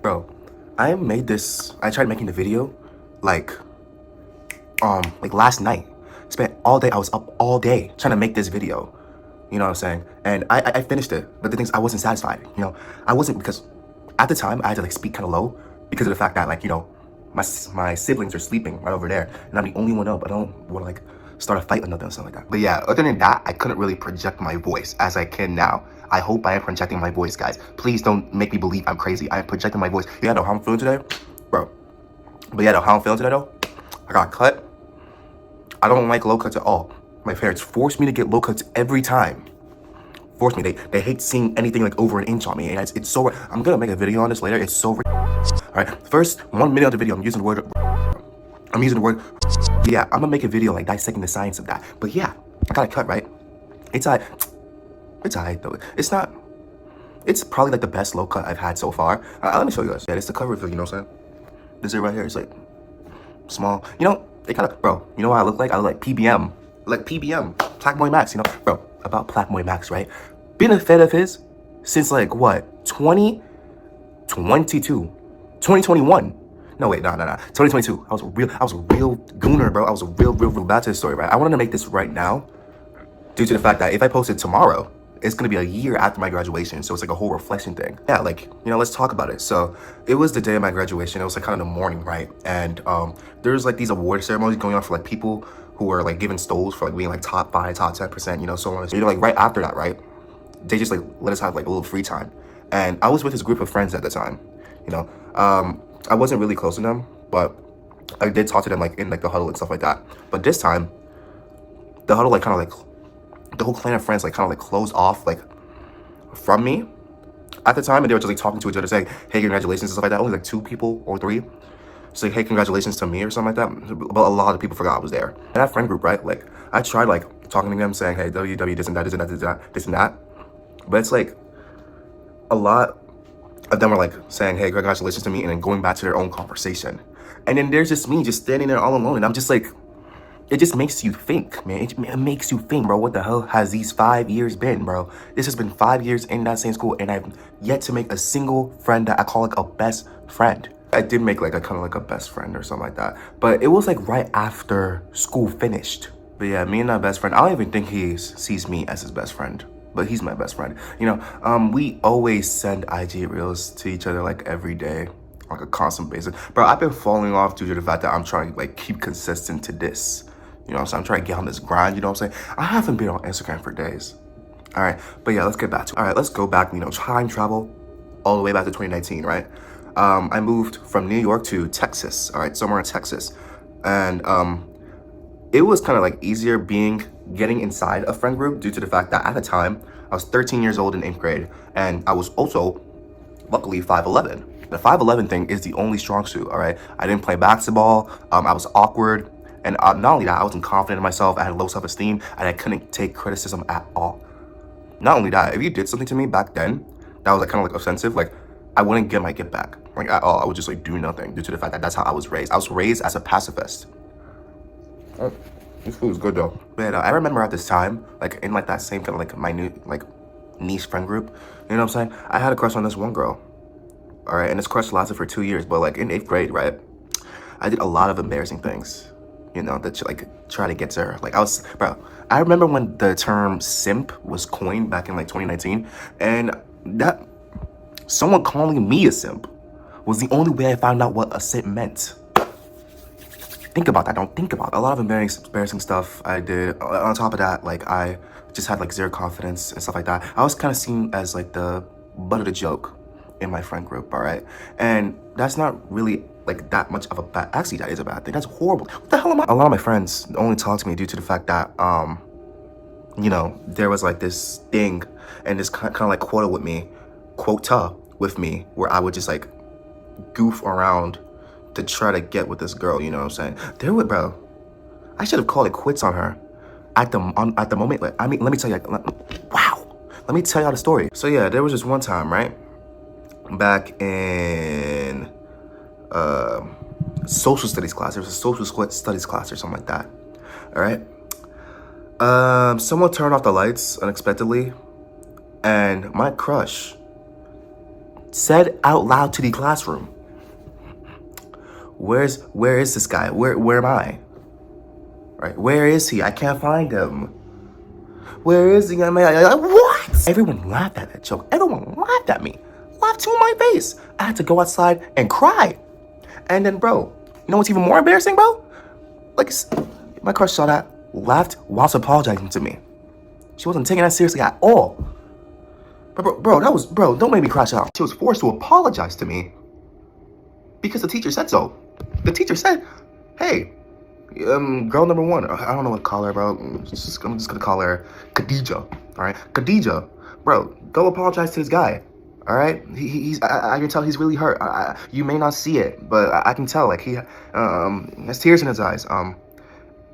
Bro, I tried making the video like last night. Spent all day, I was up all day trying to make this video. You know what I'm saying? And I finished it, but the things I wasn't satisfied. You know, I wasn't, because at the time I had to like speak kind of low because of the fact that, like, you know, my siblings are sleeping right over there and I'm the only one up. I don't want to like start a fight or nothing or something like that. But yeah, other than that, I couldn't really project my voice as I can now. I hope I am projecting my voice, guys. Please don't make me believe I'm crazy. I am projecting my voice. Yeah, know how I'm feeling today, bro. But yeah, know how I'm feeling today though. I got cut. I don't like low cuts at all. My parents forced me to get low cuts every time. Forced me. They hate seeing anything like over an inch on me. And it's so. I'm gonna make a video on this later. It's so. All right. First, 1 minute of the video, I'm using the word. Yeah, I'm gonna make a video like dissecting the science of that. But yeah, I got a cut, right? It's alright though. It's not. It's probably like the best low cut I've had so far. Let me show you guys. Yeah, it's the cover of it. You know what I'm saying? This is right here. It's like small. You know, they kind of, bro. You know what I look like? I look like PBM. Like PBM. Plaquemine Max. You know, bro. About Plaquemine Max, right? Been a fan of his since like what? 2021. No, wait, no. 2022. I was a real gooner, bro. I was a real bad to this story, right? I wanted to make this right now due to the fact that if I post it tomorrow, it's gonna be a year after my graduation. So it's like a whole reflection thing. Yeah, like, you know, let's talk about it. So it was the day of my graduation. It was like kind of the morning, right? And there's like these award ceremonies going on for like people who were like given stoles for like being like top 5, top 10%, you know, so on. So, you know, like right after that, right? They just like let us have like a little free time. And I was with this group of friends at the time, you know. I wasn't really close to them, but I did talk to them like in like the huddle and stuff like that. But this time, the huddle like kind of like, the whole clan of friends like kind of like closed off like from me at the time, and they were just like talking to each other saying, hey, congratulations and stuff like that. Only like 2 people or 3 say, hey, congratulations to me or something like that. But a lot of people forgot I was there. And that friend group, right, like I tried like talking to them saying, hey, WW this and that, this and that, but it's like a lot of them were like saying, hey, congratulations to me, and then going back to their own conversation. And then there's just me just standing there all alone, and I'm just like, it just makes you think, man. It makes you think, bro. What the hell has these 5 years been, bro? This has been 5 years in that same school, and I've yet to make a single friend that I call like a best friend. I did make like a kind of like a best friend or something like that, but it was like right after school finished. But yeah, me and that best friend, I don't even think he sees me as his best friend, but he's my best friend. You know, we always send IG reels to each other like every day, like a constant basis. Bro, I've been falling off due to the fact that I'm trying to like keep consistent to this. You know what I'm saying? I'm trying to get on this grind, you know what I'm saying? I haven't been on Instagram for days. All right, but yeah, let's get back to it. All right, let's go back, you know, time travel all the way back to 2019, right? I moved from New York to Texas, all right, somewhere in Texas. And it was kind of like easier getting inside a friend group due to the fact that at the time, I was 13 years old in 8th grade, and I was also, luckily, 5'11". The 5'11" thing is the only strong suit, all right? I didn't play basketball, I was awkward, and not only that, I wasn't confident in myself, I had low self-esteem, and I couldn't take criticism at all. Not only that, if you did something to me back then, that was like kind of like offensive, like, I wouldn't get my get back, like at all. I would just like do nothing due to the fact that that's how I was raised. I was raised as a pacifist. Oh, this food is good though. But I remember at this time, like in like that same kind of like minute, like niche friend group, you know what I'm saying? I had a crush on this one girl, all right? And this crush lasted for 2 years, but like in 8th grade, right? I did a lot of embarrassing things, you know, that like try to get to her. Like bro, I remember when the term simp was coined back in like 2019, and that someone calling me a simp was the only way I found out what a simp meant. Think about that. Don't think about it. A lot of embarrassing stuff I did. On top of that, like I just had like zero confidence and stuff like that. I was kind of seen as like the butt of the joke in my friend group, all right? And that's not really like that much of a bad, actually that is a bad thing. That's horrible. What the hell am I? A lot of my friends only talk to me due to the fact that, you know, there was like this thing and this kind of like quota with me, where I would just like goof around to try to get with this girl, you know what I'm saying? Bro, I should have called it quits on her at the moment. Like, I mean, let me tell you, let me tell y'all the story. So yeah, there was this one time, right? Back in social studies class. There was a social studies class or something like that, all right? Someone turned off the lights unexpectedly, and my crush said out loud to the classroom, where is this guy? Where am I? Right? Where is he? I can't find him. Where is he? What? Everyone laughed at that joke. Everyone laughed at me. Laughed to my face. I had to go outside and cry. And then, bro, you know what's even more embarrassing, bro? Like, my crush saw that, laughed whilst apologizing to me. She wasn't taking that seriously at all. Bro, don't make me crash out. She was forced to apologize to me because the teacher said so. The teacher said, hey, girl number one, I don't know what to call her, bro. I'm just gonna call her Khadija, all right? Khadija, bro, go apologize to this guy, all right? I can tell he's really hurt. You may not see it, but I can tell, like, he has tears in his eyes.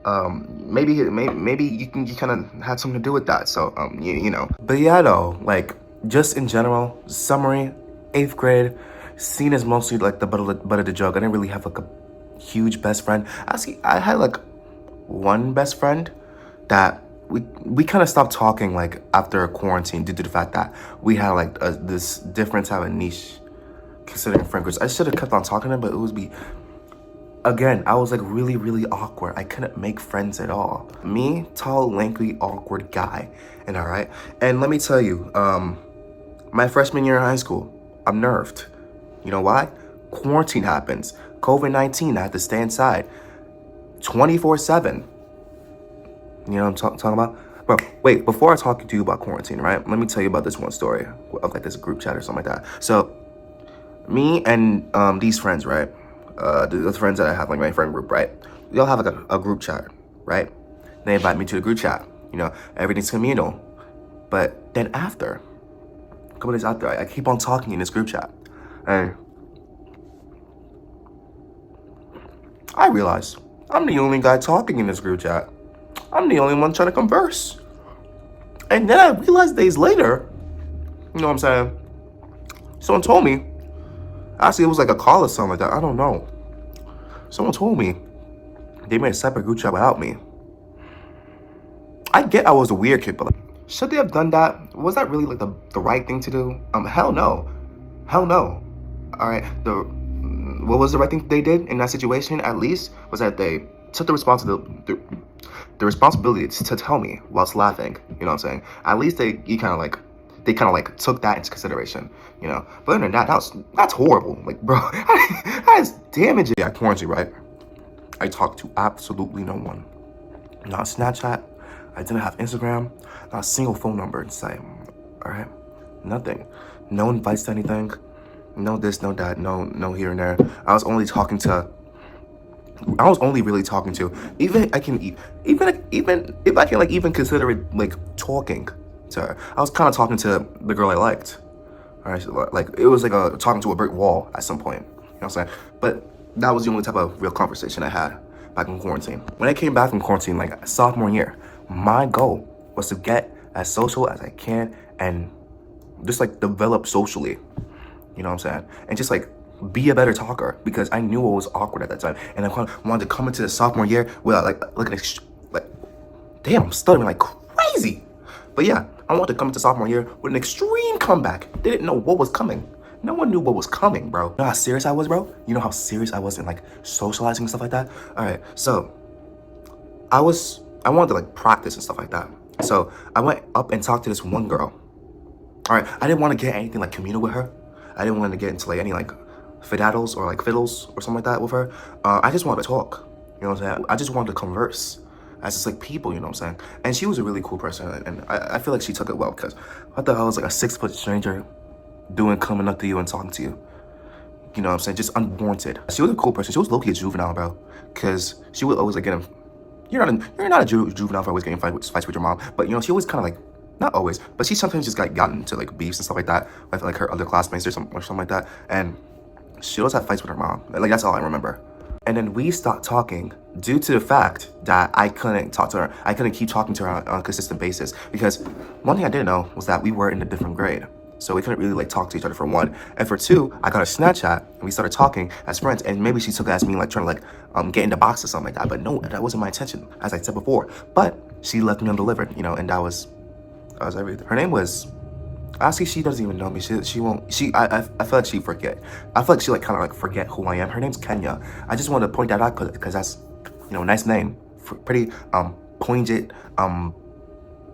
Maybe you kind of had something to do with that, so, you know. But yeah, though, like, just in general, summary, 8th grade, seen as mostly, like, the butt of the joke. I didn't really have, like, a huge best friend. I had, like, one best friend that we kind of stopped talking, like, after quarantine due to the fact that we had, like, this different type of niche considering friend groups. I should have kept on talking to him, but it would be... Again, I was, like, really, really awkward. I couldn't make friends at all. Me, tall, lanky, awkward guy. And all right? And let me tell you, my freshman year in high school, I'm nerfed. You know why? Quarantine happens. COVID-19, I had to stay inside 24/7. You know what I'm talking about? Bro, wait, before I talk to you about quarantine, right? Let me tell you about this one story of, like, this group chat or something like that. So, me and these friends, right? The friends that I have, like, my friend group, right? We all have, like, a group chat, right? They invite me to the group chat. You know, everything's communal. But then after, a couple days after, I keep on talking in this group chat. And I realize I'm the only guy talking in this group chat. I'm the only one trying to converse. And then I realized days later, you know what I'm saying? Someone told me, actually it was like a call or something like that, I don't know. Someone told me they made a separate group chat without me. I get I was a weird kid, but like, should they have done that? Was that really like the right thing to do? Hell no. Hell no. All right, what was the right thing they did in that situation, at least, was that they took the responsibility to tell me whilst laughing, you know what I'm saying? At least they kind of like took that into consideration, you know? But other than that, that's horrible. Like, bro, that is damaging. Yeah, quarantine, right? I talked to absolutely no one. Not Snapchat. I didn't have Instagram. Not a single phone number inside. All right? Nothing. No invites to anything. No this, no that, no here and there. I was only really talking to, even if I can even consider it like talking to her. I was kind of talking to the girl I liked. All right, so, like, it was like talking to a brick wall at some point. You know what I'm saying? But that was the only type of real conversation I had back in quarantine. When I came back from quarantine, like sophomore year, my goal was to get as social as I can and just like develop socially. You know what I'm saying? And just like be a better talker, because I knew it was awkward at that time. And I wanted to come into the sophomore year without damn, I'm stuttering like crazy. But yeah, I wanted to come into sophomore year with an extreme comeback. They didn't know what was coming. No one knew what was coming, bro. You know how serious I was, bro? You know how serious I was in like socializing and stuff like that? All right, so I wanted to like practice and stuff like that. So I went up and talked to this one girl. All right, I didn't want to get anything like communal with her. I didn't want to get into like any like fiddles or something like that with her. I just wanted to talk, you know what I'm saying? I just wanted to converse as just like people, you know what I'm saying? And she was a really cool person, and I feel like she took it well, because what the hell is like a 6-foot stranger coming up to you and talking to you? You know what I'm saying? Just unwarranted. She was a cool person. She was low-key a juvenile, bro, because she would always like get him. You're not a juvenile for always getting fights with your mom, but you know, she always kind of like, not always, but she sometimes just gotten into like beefs and stuff like that with like her other classmates or something like that. And she always had fights with her mom. Like, that's all I remember. And then we stopped talking due to the fact that I couldn't talk to her. I couldn't keep talking to her on a consistent basis, because one thing I didn't know was that we were in a different grade. So we couldn't really like talk to each other, for one. And for two, I got a Snapchat and we started talking as friends, and maybe she took it as me like trying to like get in the box or something like that. But no, that wasn't my intention, as I said before. But she left me undelivered, you know, and that was everything. Her name was Honestly, she doesn't even know me. She won't. I feel like she forget. I feel like she like kind of like forget who I am. Her name's Kenya. I just wanted to point that out because that's, you know, nice name, pretty poignant,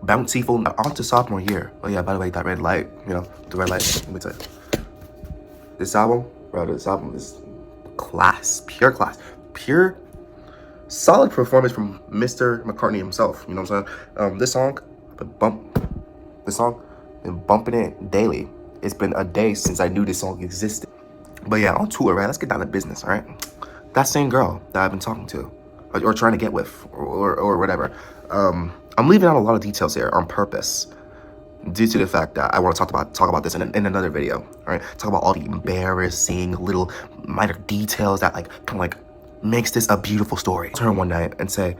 bountiful. On to sophomore year. Oh yeah, by the way, that red light. You know, the red light. Let me tell you, this album, bro. This album is class, pure. Solid performance from Mr. McCartney himself. You know what I'm saying? This song, this song, been bumping it daily. It's been a day since I knew this song existed. But yeah, on tour, right? Let's get down to business, all right? That same girl that I've been talking to, or trying to get with, or whatever. I'm leaving out a lot of details here on purpose, due to the fact that I want to talk about this in another video, all right? Talk about all the embarrassing little minor details that like kind of like makes this a beautiful story. Turn one night and say,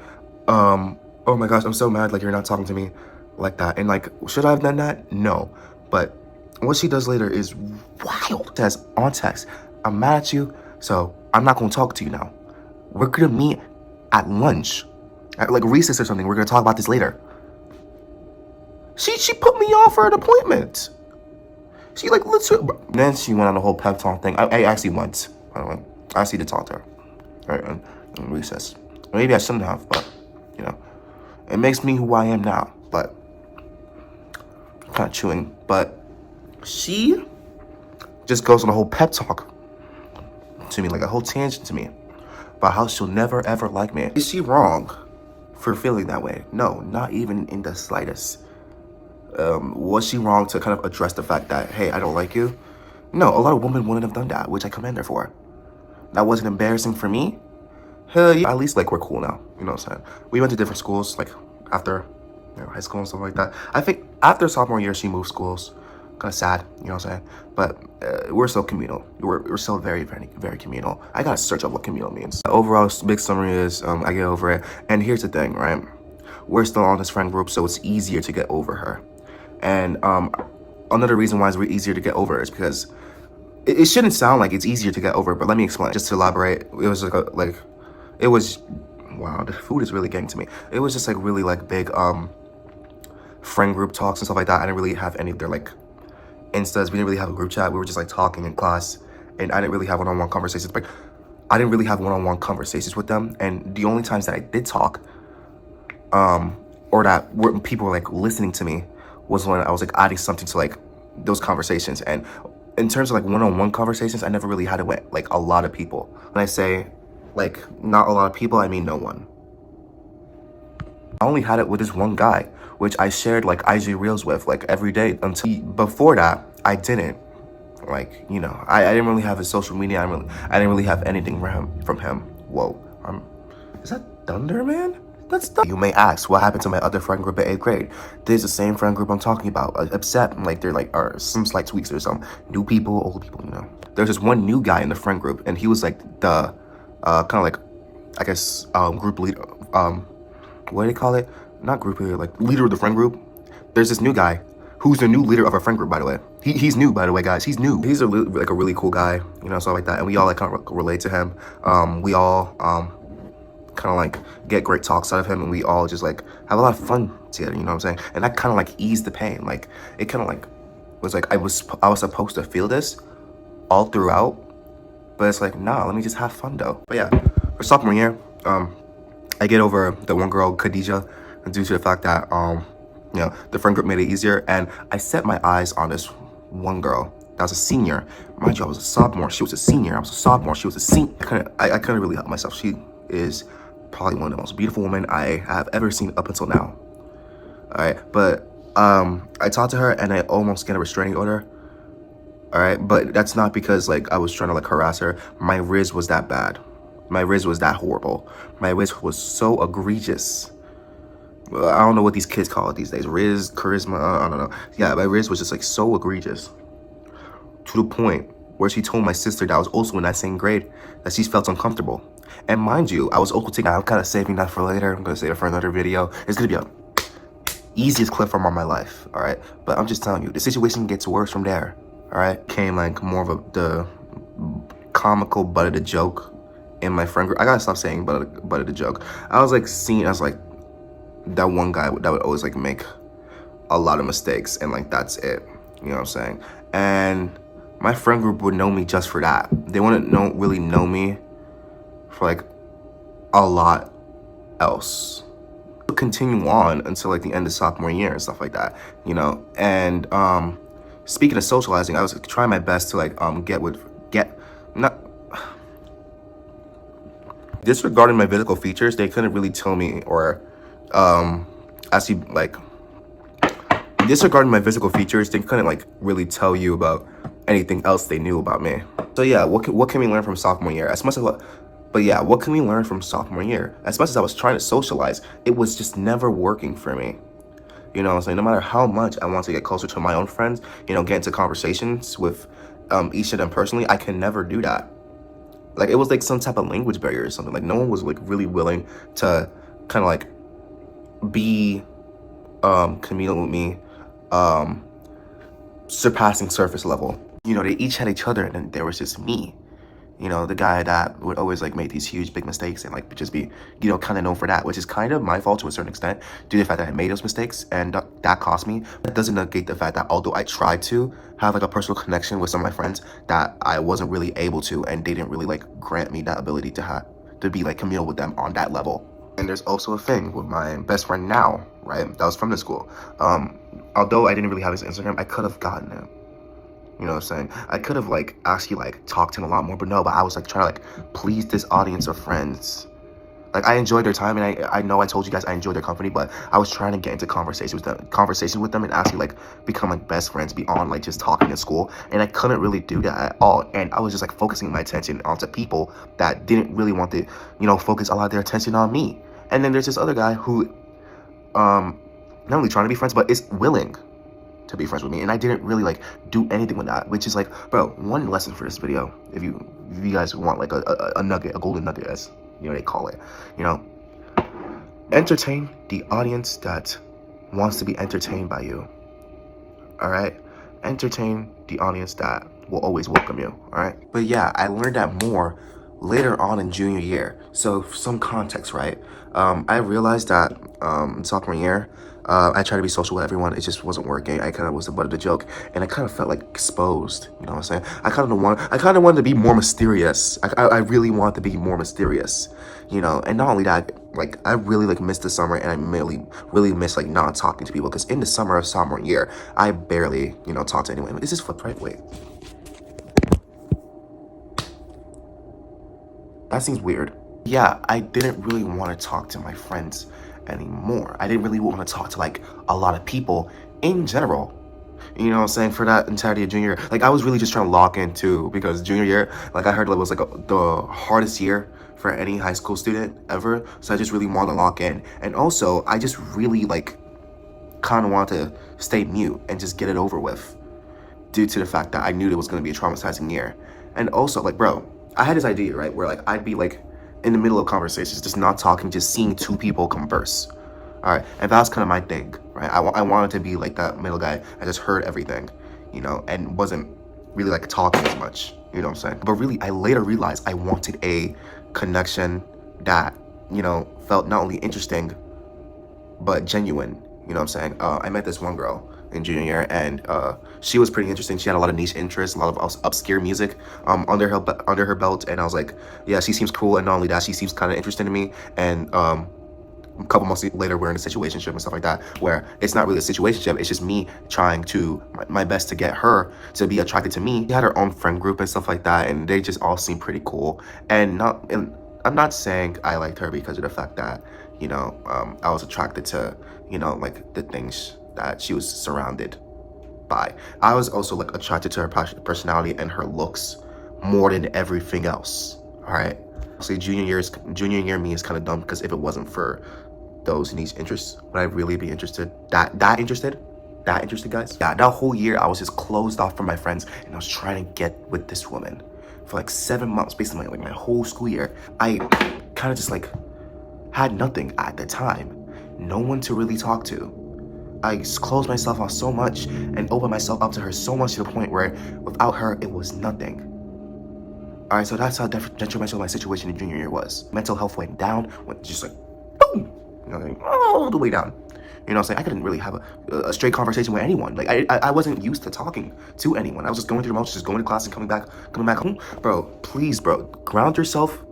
oh my gosh, I'm so mad, like you're not talking to me like that. And like, should I have done that? No. But what she does later is wild. It says on text, I'm mad at you, so I'm not gonna talk to you now. We're gonna meet at lunch, at like recess or something. We're gonna talk about this later. She put me off for an appointment. She like literally. Then she went on the whole pep talk thing. I actually went. I actually did talk to her. Right, in recess. Maybe I shouldn't have, but you know, it makes me who I am now. But I'm kind of chewing. But she just goes on a whole pep talk to me, like a whole tangent to me about how she'll never ever like me. Is she wrong for feeling that way? No, not even in the slightest. Was she wrong to kind of address the fact that, hey, I don't like you? No, a lot of women wouldn't have done that, which I commend her for. That wasn't embarrassing for me. Hell yeah. At least like we're cool now. You know what I'm saying? We went to different schools like after, you know, high school and stuff like that. I think after sophomore year she moved schools. Kind of sad, you know what I'm saying? But we're still communal. We're still very, very, very communal. I gotta search up what communal means. The overall big summary is I get over it. And here's the thing, right? We're still on this friend group, so it's easier to get over her. And another reason why it's easier to get over her is because it shouldn't sound like it's easier to get over, but let me explain. Just to elaborate, it was like it was, wow, the food is really getting to me. It was just like really like big friend group talks and stuff like that. I didn't really have any of their like Instas. We didn't really have a group chat. We were just like talking in class, and I didn't really have one-on-one conversations. Like, I didn't really have one-on-one conversations with them. And the only times that I did talk, or that people were like listening to me, was when I was like adding something to like those conversations. And in terms of like one-on-one conversations, I never really had it with like a lot of people. When I say like not a lot of people, I mean no one. I only had it with this one guy, which I shared like IG Reels with like every day until before that, I didn't. Like, you know, I didn't really have his social media. I didn't really have anything from him. Whoa, is that Thunder, man? That's Thunder. You may ask, what happened to my other friend group in 8th grade? There's the same friend group I'm talking about, except like there like are some slight tweaks. There's some new people, old people, you know. There's just one new guy in the friend group, and he was like the kind of like, I guess, group leader. What do they call it? Not group leader, like leader of the friend group. There's this new guy who's the new leader of our friend group, by the way. He's new, by the way, guys. He's new. He's like a really cool guy, you know, stuff like that. And we all like kind of relate to him. We all kind of like get great talks out of him, and we all just like have a lot of fun together, you know what I'm saying? And that kind of like eased the pain. Like it kind of like was like I was supposed to feel this all throughout, but it's like, nah, let me just have fun though. But yeah, for sophomore year, I get over the one girl, Khadija, due to the fact that you know, the friend group made it easier, and I set my eyes on this one girl that was a senior. Mind you, I was a sophomore. She was a senior. I was a sophomore. She was a senior. I couldn't really help myself. She is probably one of the most beautiful women I have ever seen up until now. All right, but I talked to her, and I almost get a restraining order. All right, but that's not because like I was trying to like harass her. My riz was that bad. My riz was that horrible. My riz was so egregious. I don't know what these kids call it these days. Riz, charisma, I don't know. Yeah, my riz was just like so egregious. To the point where she told my sister that was also in that same grade that she felt uncomfortable. And mind you, I was also taking, I'm kind of saving that for later. I'm going to save it for another video. It's going to be a easiest clip from all my life, all right? But I'm just telling you, the situation gets worse from there, all right? Came like more of the comical butt of the joke in my friend group. I got to stop saying butt of the joke. I was like seen as like that one guy that would always like make a lot of mistakes, and like that's it. You know what I'm saying? And my friend group would know me just for that. They wouldn't really know me for like a lot else. Continue on until like the end of sophomore year and stuff like that, you know. And speaking of socializing, I was trying my best to like not disregarding my physical features. They couldn't really tell me, or actually like disregarding my physical features, they couldn't like really tell you about anything else they knew about me. So yeah, what can we learn from sophomore year? What can we learn from sophomore year? As much as I was trying to socialize, it was just never working for me. You know what I'm saying? No matter how much I want to get closer to my own friends, you know, get into conversations with each of them personally, I can never do that. Like, it was like some type of language barrier or something. Like, no one was like really willing to kind of like be communal with me, surpassing surface level. You know, they each had each other, and then there was just me. You know, the guy that would always like make these huge big mistakes and like just be, you know, kind of known for that, which is kind of my fault to a certain extent due to the fact that I made those mistakes, and that cost me. That doesn't negate the fact that although I tried to have like a personal connection with some of my friends, that I wasn't really able to, and they didn't really like grant me that ability to be like communal with them on that level. And there's also a thing with my best friend now, right? That was from the school. Although I didn't really have his Instagram, I could have gotten it. You know what I'm saying? I could have like actually like talked to him a lot more, but I was like trying to like please this audience of friends. Like, I enjoyed their time, and I know I told you guys I enjoyed their company, but I was trying to get into conversations with them and actually like become like best friends beyond like just talking in school. And I couldn't really do that at all. And I was just like focusing my attention onto people that didn't really want to, you know, focus a lot of their attention on me. And then there's this other guy who not only trying to be friends, but is willing to be friends with me, and I didn't really like do anything with that, which is like, bro, one lesson for this video, if you guys want like a nugget, a golden nugget, as you know they call it, you know, entertain the audience that wants to be entertained by you. All right, entertain the audience that will always welcome you. All right, but yeah, I learned that more later on in junior year. So for some context, right? I realized that in sophomore year, I tried to be social with everyone. It just wasn't working. I kind of was the butt of the joke, and I kind of felt like exposed. You know what I'm saying? I kind of wanted to be more mysterious. I really wanted to be more mysterious. You know, and not only that, like I really like missed the summer, and I really miss like not talking to people, because in the summer of sophomore year, I barely, you know, talked to anyone. This is flipped, right? Wait. That seems weird. Yeah, I didn't really want to talk to my friends anymore. I didn't really want to talk to like a lot of people in general. You know what I'm saying? For that entirety of junior year, like I was really just trying to lock in too, because junior year, like I heard it was like the hardest year for any high school student ever. So I just really wanted to lock in. And also, I just really like kind of wanted to stay mute and just get it over with, due to the fact that I knew it was going to be a traumatizing year. And also, like, bro, I had this idea, right, where like I'd be like in the middle of conversations, just not talking, just seeing two people converse. All right, and that was kind of my thing, right? I wanted to be like that middle guy. I just heard everything, you know, and wasn't really like talking as much, you know what I'm saying? But really, I later realized I wanted a connection that, you know, felt not only interesting, but genuine, you know what I'm saying? I met this one girl in junior year, and she was pretty interesting. She had a lot of niche interests, a lot of obscure music under her belt, and I was like, yeah, she seems cool, and not only that, she seems kind of interested in me. And a couple months later, we're in a situationship and stuff like that, where it's not really a situationship, it's just me trying to my best to get her to be attracted to me. She had her own friend group and stuff like that, and they just all seemed pretty cool. And I'm not saying I liked her because of the fact that, you know, I was attracted to, you know, like the things that she was surrounded by. I was also like attracted to her personality and her looks more than everything else. All right. So junior year me is kind of dumb, because if it wasn't for those niche interests, would I really be interested? That interested, guys? Yeah, that whole year I was just closed off from my friends, and I was trying to get with this woman for like 7 months, basically like my whole school year. I kind of just like had nothing at the time, no one to really talk to. I closed myself off so much and opened myself up to her so much, to the point where without her, it was nothing. All right, so that's how detrimental my situation in junior year was. Mental health went down, went just like, boom, you know, all the way down. You know what I'm saying? I couldn't really have a straight conversation with anyone. Like, I wasn't used to talking to anyone. I was just going through the motions, just going to class and coming back home. Bro, please, bro, ground yourself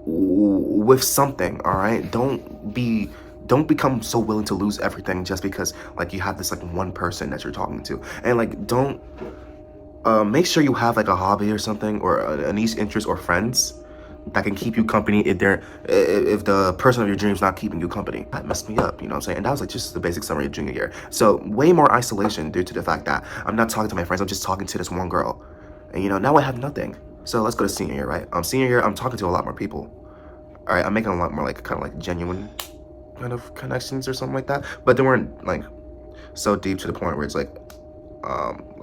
with something, all right? Don't become so willing to lose everything just because, like, you have this, like, one person that you're talking to. And, like, don't, make sure you have, like, a hobby or something, or a niche interest or friends that can keep you company if the person of your dreams not keeping you company. That messed me up, you know what I'm saying? And that was like just the basic summary of junior year. So way more isolation due to the fact that I'm not talking to my friends, I'm just talking to this one girl. And you know, now I have nothing. So let's go to senior year, right? Senior year, I'm talking to a lot more people. All right, I'm making a lot more like kind of like genuine kind of connections or something like that. But they weren't like so deep to the point where it's like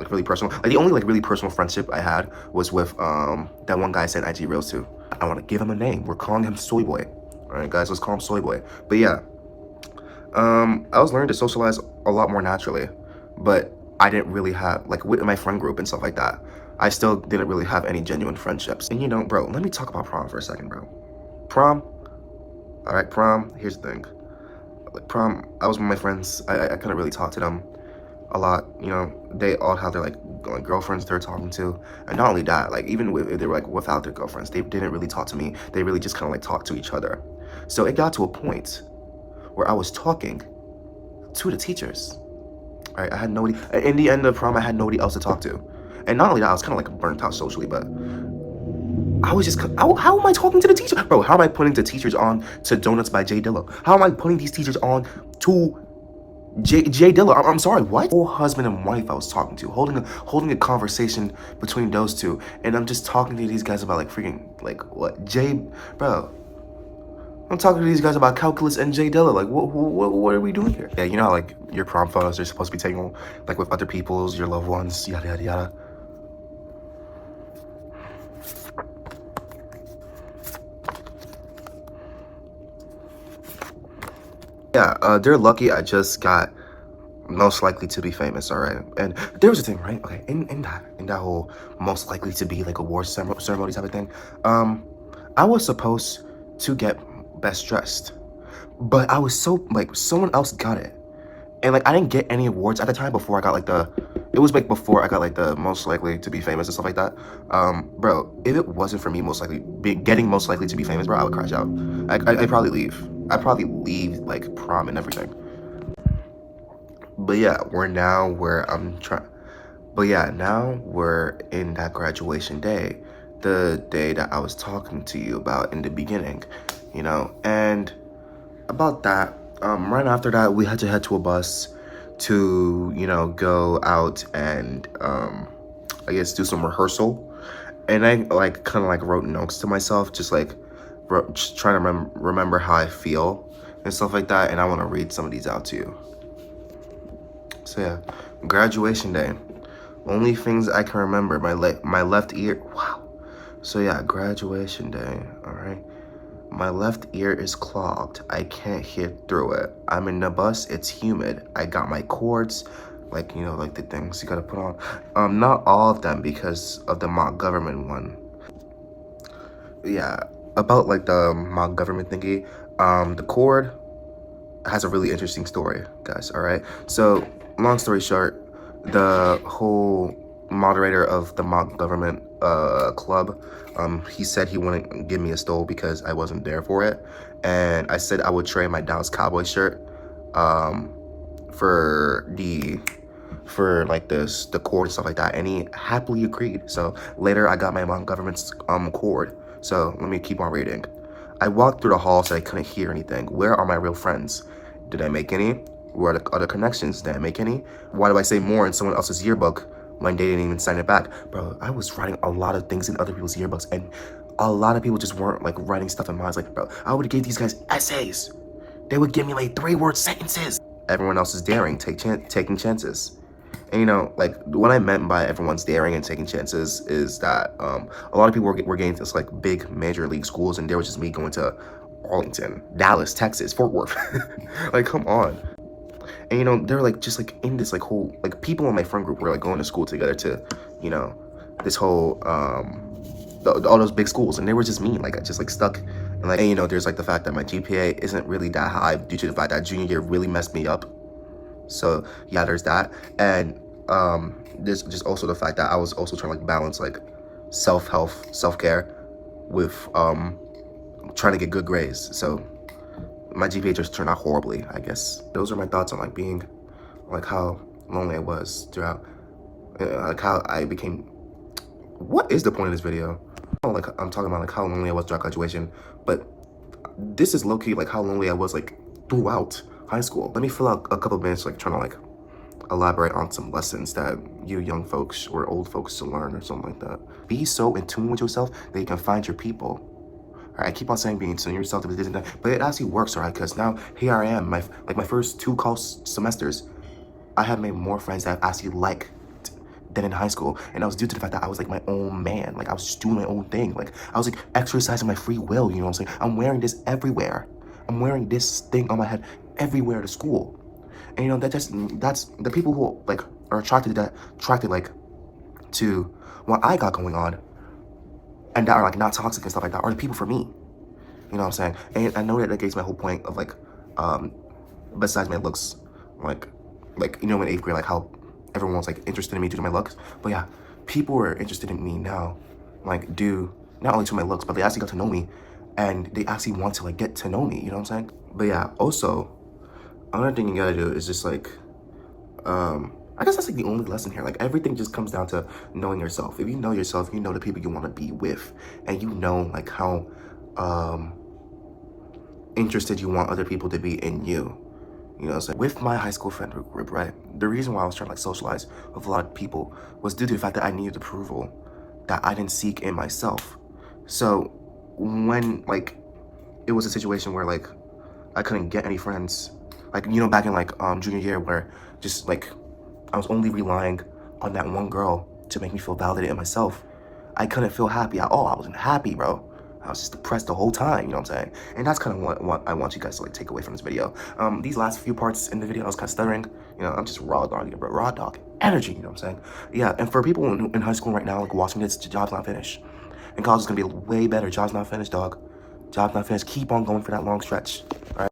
really personal. Like the only like really personal friendship I had was with that one guy I sent IG reels to. I want to give him a name. We're calling him Soy Boy. All right, guys, let's call him Soy Boy. But yeah, I was learning to socialize a lot more naturally, but I didn't really have like with my friend group and stuff like that. I still didn't really have any genuine friendships. And you know, bro, let me talk about prom for a second, bro. Prom. All right, prom. Here's the thing. Like prom, I was with my friends. I couldn't really talk to them a lot, you know. They all have their like girlfriends they're talking to, and not only that, like even if they were like without their girlfriends, they didn't really talk to me. They really just kind of like talked to each other. So it got to a point where I was talking to the teachers. All right, I had nobody. In the end of prom, I had nobody else to talk to, and not only that, I was kind of like burnt out socially. But I was just, how am I talking to the teacher, bro? How am I putting the teachers on to Donuts by Jay Dilla? How am I putting these teachers on to Jay Dilla? I'm sorry, what? Whole husband and wife I was talking to, holding a conversation between those two, and I'm just talking to these guys about like freaking like what bro. I'm talking to these guys about calculus and Jay Dilla. Like what are we doing here? Yeah, you know how, like your prom photos are supposed to be taken like with other people's, your loved ones, yada yada yada. Yeah, they're lucky I just got most likely to be famous, all right? And there was a thing, right? Okay, in that whole most likely to be like awards ceremony type of thing, I was supposed to get best dressed, but I was so like someone else got it, and like I didn't get any awards at the time before I got like it was like before I got like the most likely to be famous and stuff like that. Bro, if it wasn't for me getting most likely to be famous, bro, I would crash out. I'd probably leave. I'd probably leave like prom and everything. But yeah, now we're in that graduation day, the day that I was talking to you about in the beginning, you know. And about that, right after that, we had to head to a bus to, you know, go out and I guess do some rehearsal. And I like kind of like wrote notes to myself, just trying to remember how I feel and stuff like that. And I want to read some of these out to you. So yeah, graduation day. Only things I can remember, my left ear. Wow. So yeah, graduation day. All right. My left ear is clogged. I can't hear through it. I'm in the bus. It's humid. I got my cords, like, you know, like the things you gotta put on. Not all of them because of the mock government one. Yeah, about like the mock government thingy. The cord has a really interesting story, guys. All right. So long story short, the whole moderator of the mock government club, he said he wouldn't give me a stole because I wasn't there for it, and I said I would trade my Dallas Cowboy shirt for like the cord and stuff like that, and he happily agreed. So later I got my mock government's cord. So let me keep on reading. I walked through the halls and I couldn't hear anything. Where are my real friends? Did I make any? Where are the other connections? Did I make any? Why do I say more in someone else's yearbook when they didn't even sign it back? Bro, I was writing a lot of things in other people's yearbooks, and a lot of people just weren't like writing stuff in mine. It's like, bro, I would give these guys essays. They would give me like 3-word sentences. Everyone else is daring, taking chances. And you know, like what I meant by everyone's daring and taking chances is that a lot of people were getting to like big major league schools, and there was just me going to Arlington, Dallas, Texas, Fort Worth. Like, come on. And you know, they're like just like in this like whole like people in my friend group were like going to school together to, you know, this whole all those big schools, and they were just me, like I just like stuck. And like, and you know, there's like the fact that my GPA isn't really that high due to the fact that junior year really messed me up So yeah, there's that. And there's just also the fact that I was also trying to like balance like self-health, self-care with trying to get good grades. So my GPA just turned out horribly, I guess. Those are my thoughts on like being, like how lonely I was throughout, like how I became, what is the point of this video? Oh, like I'm talking about like how lonely I was throughout graduation, but this is low-key like how lonely I was like throughout high school. Let me fill out a couple minutes like trying to like elaborate on some lessons that you young folks or old folks should learn or something like that. Be so in tune with yourself that you can find your people. Right, I keep on saying being in tune with yourself, but it actually works, all right? Because now here I am, my first 2 semesters, I have made more friends that I actually liked than in high school, and that was due to the fact that I was like my own man. Like I was just doing my own thing. Like I was like exercising my free will. You know what I'm saying? I'm wearing this everywhere. I'm wearing this thing on my head everywhere to school, and you know that's the people who like are attracted like to what I got going on, and that are like not toxic and stuff like that, are the people for me. You know what I'm saying? And I know that negates my whole point of like, besides my looks, like you know in 8th grade, like how everyone was like interested in me due to my looks. But yeah, people were interested in me now, like due not only to my looks, but they actually got to know me, and they actually want to like get to know me. You know what I'm saying? But yeah, also another thing you gotta do is just like, I guess that's like the only lesson here. Like everything just comes down to knowing yourself. If you know yourself, you know the people you want to be with, and you know like how interested you want other people to be in you. You know what I'm saying? With my high school friend group, right? The reason why I was trying to like socialize with a lot of people was due to the fact that I needed approval that I didn't seek in myself. So when like it was a situation where like I couldn't get any friends, like you know back in like junior year where just like I was only relying on that one girl to make me feel validated in myself, I couldn't feel happy at all. I wasn't happy, bro. I was just depressed the whole time, you know what I'm saying? And that's kind of what I want you guys to like take away from this video. These last few parts in the video, I was kind of stuttering. You know, I'm just raw dogging it, bro. Raw dog energy, you know what I'm saying? Yeah, and for people in high school right now, like watching this, job's not finished. And college is gonna be way better. Job's not finished, dog. Job's not finished. Keep on going for that long stretch, all right?